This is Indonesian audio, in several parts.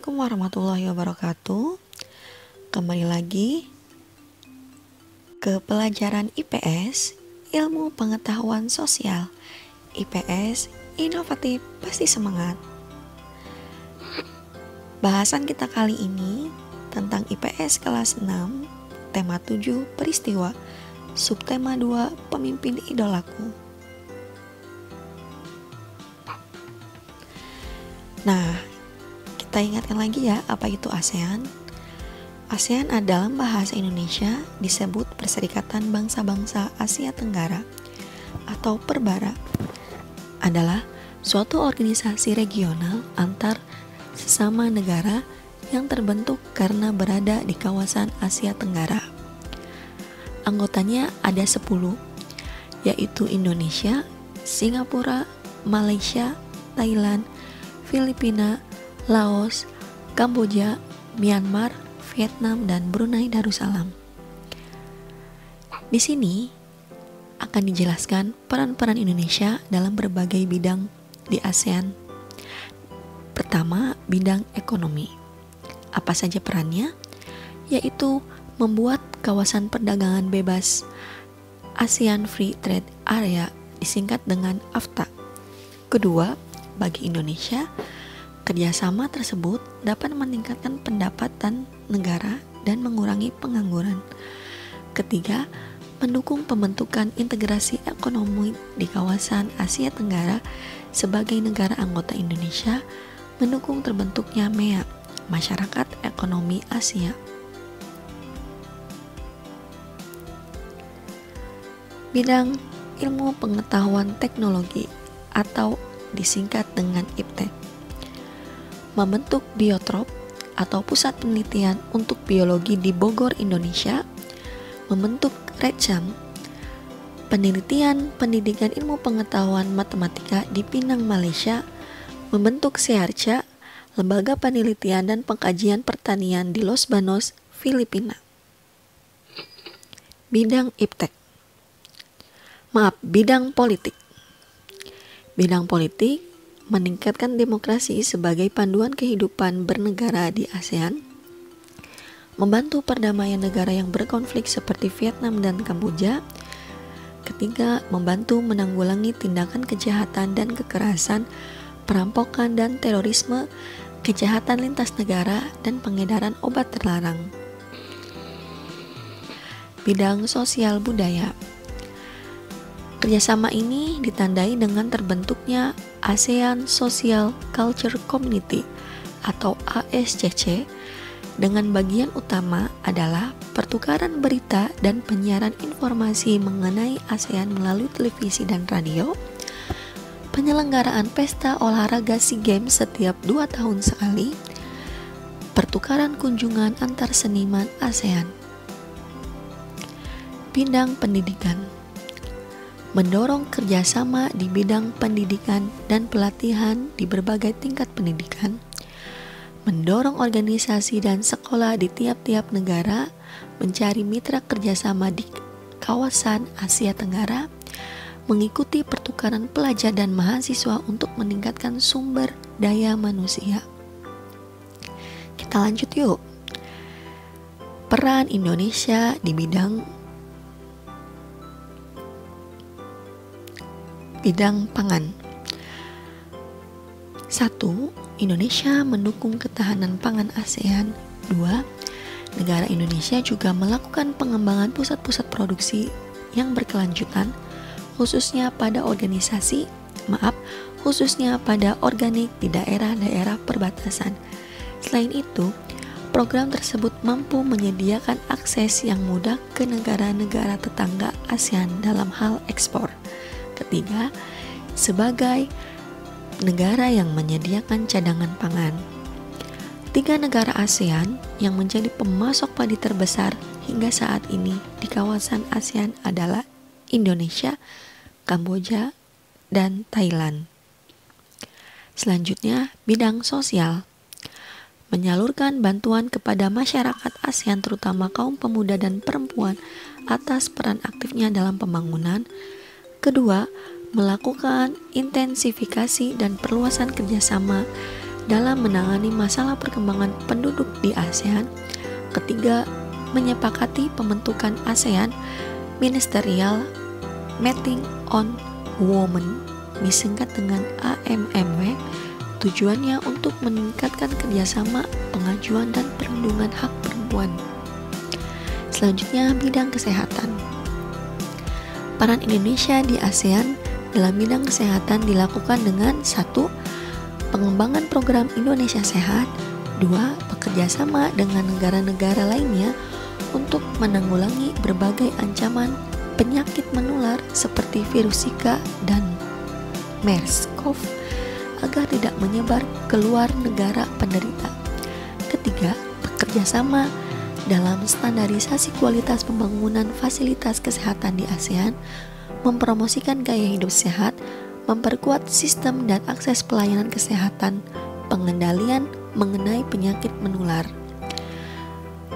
Assalamualaikum warahmatullahi wabarakatuh. Kembali lagi ke pelajaran IPS, Ilmu Pengetahuan Sosial. IPS, inovatif, pasti semangat. Bahasan kita kali ini tentang IPS kelas 6, tema 7, peristiwa, subtema 2, pemimpin idolaku. Nah, kita ingatkan lagi ya, apa itu ASEAN? ASEAN dalam bahasa Indonesia disebut Perserikatan Bangsa-Bangsa Asia Tenggara atau Perbara. Adalah suatu organisasi regional antar sesama negara yang terbentuk karena berada di kawasan Asia Tenggara. Anggotanya ada 10, yaitu Indonesia, Singapura, Malaysia, Thailand, Filipina, Laos, Kamboja, Myanmar, Vietnam, dan Brunei Darussalam. Di sini akan dijelaskan peran-peran Indonesia dalam berbagai bidang di ASEAN. Pertama, bidang ekonomi. Apa saja perannya? Yaitu membuat kawasan perdagangan bebas ASEAN Free Trade Area, disingkat dengan AFTA. Kedua, bagi Indonesia, kerjasama tersebut dapat meningkatkan pendapatan negara dan mengurangi pengangguran. Ketiga, mendukung pembentukan integrasi ekonomi di kawasan Asia Tenggara sebagai negara anggota Indonesia, mendukung terbentuknya MEA, Masyarakat Ekonomi Asia. Bidang ilmu pengetahuan teknologi atau disingkat dengan IPTEK. Membentuk biotrop atau pusat penelitian untuk biologi di Bogor, Indonesia, membentuk RECAM, penelitian pendidikan ilmu pengetahuan matematika di Penang, Malaysia, membentuk SEARCA, lembaga penelitian dan pengkajian pertanian di Los Banos, Filipina. Bidang IPTEK. Bidang politik. Bidang politik meningkatkan demokrasi sebagai panduan kehidupan bernegara di ASEAN, membantu perdamaian negara yang berkonflik seperti Vietnam dan Kamboja. Ketiga, membantu menanggulangi tindakan kejahatan dan kekerasan, perampokan dan terorisme, kejahatan lintas negara, dan pengedaran obat terlarang. Bidang sosial budaya. Kerjasama ini ditandai dengan terbentuknya ASEAN Social Culture Community atau ASCC dengan bagian utama adalah pertukaran berita dan penyiaran informasi mengenai ASEAN melalui televisi dan radio, penyelenggaraan pesta olahraga SEA Games setiap 2 tahun sekali, pertukaran kunjungan antar seniman ASEAN. Bidang pendidikan. Mendorong kerjasama di bidang pendidikan dan pelatihan di berbagai tingkat pendidikan, mendorong organisasi dan sekolah di tiap-tiap negara mencari mitra kerjasama di kawasan Asia Tenggara, mengikuti pertukaran pelajar dan mahasiswa untuk meningkatkan sumber daya manusia. Kita lanjut yuk. Peran Indonesia di bidang pangan. 1. Indonesia mendukung ketahanan pangan ASEAN. 2. Negara Indonesia juga melakukan pengembangan pusat-pusat produksi yang berkelanjutan, khususnya pada organik di daerah-daerah perbatasan. Selain itu, program tersebut mampu menyediakan akses yang mudah ke negara-negara tetangga ASEAN dalam hal ekspor. Ketiga, sebagai negara yang menyediakan cadangan pangan. 3 negara ASEAN yang menjadi pemasok padi terbesar hingga saat ini di kawasan ASEAN adalah Indonesia, Kamboja, dan Thailand. Selanjutnya, bidang sosial. Menyalurkan bantuan kepada masyarakat ASEAN terutama kaum pemuda dan perempuan atas peran aktifnya dalam pembangunan. Kedua, melakukan intensifikasi dan perluasan kerjasama dalam menangani masalah perkembangan penduduk di ASEAN. Ketiga, menyepakati pembentukan ASEAN Ministerial Meeting on Women, disingkat dengan AMMW. Tujuannya untuk meningkatkan kerjasama, pengajuan, dan perlindungan hak perempuan. Selanjutnya, bidang kesehatan. Peran Indonesia di ASEAN dalam bidang kesehatan dilakukan dengan 1. Pengembangan program Indonesia Sehat. 2. Bekerjasama dengan negara-negara lainnya untuk menanggulangi berbagai ancaman penyakit menular seperti virus Zika dan MERS-CoV agar tidak menyebar keluar negara penderita. Ketiga, bekerjasama dalam standarisasi kualitas pembangunan fasilitas kesehatan di ASEAN, mempromosikan gaya hidup sehat, memperkuat sistem dan akses pelayanan kesehatan, pengendalian mengenai penyakit menular.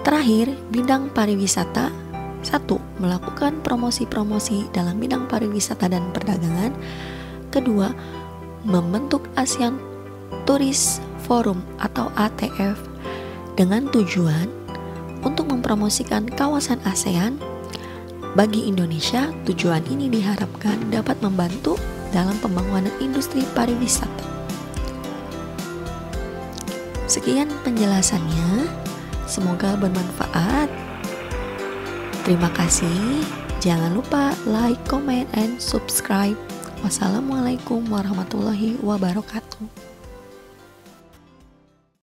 Terakhir, bidang pariwisata. 1. Melakukan promosi-promosi dalam bidang pariwisata dan perdagangan. Kedua, membentuk ASEAN Tourist Forum atau ATF dengan tujuan untuk mempromosikan kawasan ASEAN. Bagi Indonesia, tujuan ini diharapkan dapat membantu dalam pembangunan industri pariwisata. Sekian penjelasannya, semoga bermanfaat. Terima kasih. Jangan lupa like, comment, and subscribe. Wassalamualaikum warahmatullahi wabarakatuh.